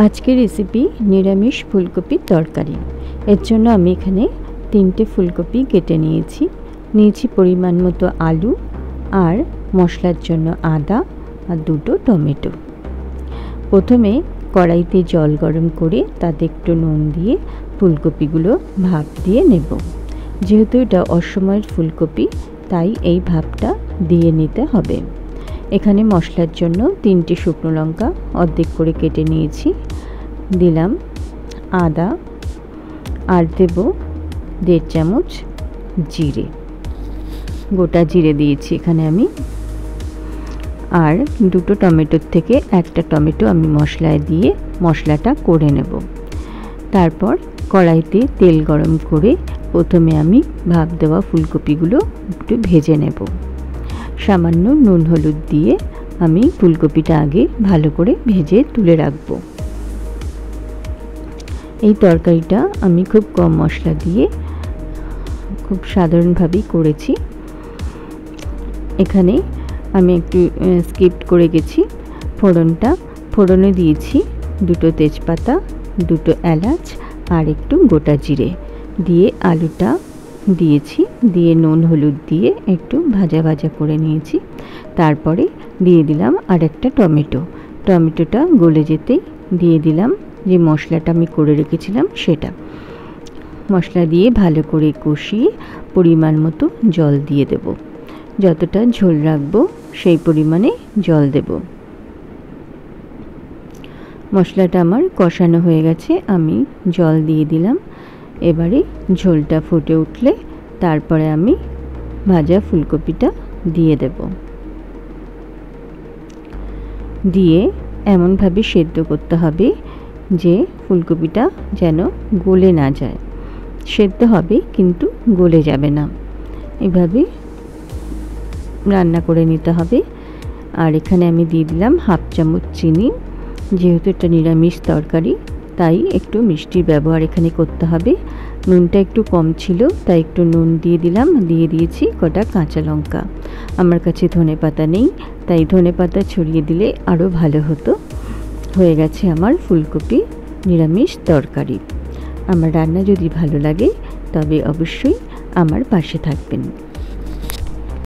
আজকের রেসিপি নিরামিষ ফুলকপির তরকারি। এর জন্য আমি এখানে 3টে ফুলকপি কেটে নিয়েছি পরিমাণ মতো আলু আর মশলার জন্য আদা আর 2টো টমেটো। প্রথমে কড়াইতে জল গরম করে তাতে একটু নুন দিয়ে ফুলকপিগুলো ভাপ দিয়ে নেব। যেহেতু এটা অসময়ের ফুলকপি তাই এই ভাপটা দিয়ে নিতে হবে। এখানে মশলার জন্য 3টে শুকনো লঙ্কা অর্ধেক করে কেটে নিয়েছি, দিলাম আদা আর দেব 1.5 চামচ জিরে, গোটা জিরে দিয়েছি এখানে আমি। আর 2টো টমেটোর থেকে একটা টমেটো আমি মশলায় দিয়ে মশলাটা করে নেব। তারপর কড়াইতে তেল গরম করে প্রথমে আমি ভাপ দেওয়া ফুলকপিগুলো একটু ভেজে নেব। সামান্য নুন হলুদ দিয়ে আমি ফুলকপিটা আগে ভালো করে ভেজে তুলে রাখবো। এই তরকারিটা আমি খুব কম মশলা দিয়ে খুব সাধারণভাবেই করেছি। এখানে আমি একটু স্কিপ করে গেছি ফোড়নে দিয়েছি 2টো তেজপাতা, 2টো এলাচ আর একটু গোটা জিরে দিয়ে আলুটা দিয়েছি, দিয়ে নুন হলুদ দিয়ে একটু ভাজা ভাজা করে নিয়েছি। তারপরে দিয়ে দিলাম আর একটা টমেটোটা গলে যেতেই দিয়ে দিলাম যে মশলাটা আমি করে রেখেছিলাম সেটা। মশলা দিয়ে ভালো করে কষিয়ে পরিমাণ মতো জল দিয়ে দেব। যতটা ঝোল রাখবো সেই পরিমাণে জল দেব। মশলাটা আমার কষানো হয়ে গেছে, আমি জল দিয়ে দিলাম। এবারে ঝোলটা ফুটে উঠলে তারপরে আমি ভাজা ফুলকপিটা দিয়ে দেব। দিয়ে এমনভাবে সেদ্ধ করতে হবে যে ফুলকপিটা যেন গলে না যায়। সেদ্ধ হবে কিন্তু গলে যাবে না, এভাবে রান্না করে নিতে হবে। আর এখানে আমি দিয়ে দিলাম 1/2 চামচ চিনি। যেহেতু এটা নিরামিষ তরকারি তাই একটু মিষ্টির ব্যবহার এখানে করতে হবে। নুনটা একটু কম ছিল তাই একটু নুন দিয়ে দিলাম, দিয়ে দিয়েছি কটা কাঁচা লঙ্কা। আমার কাছে ধনেপাতা নেই তাই ধনেপাতা ছড়িয়ে দিলে আরও ভালো হতো। হয়ে গেছে আমার ফুলকপি নিরামিষ তরকারি। আমার রান্না যদি ভালো লাগে তবে অবশ্যই আমার পাশে থাকবেন।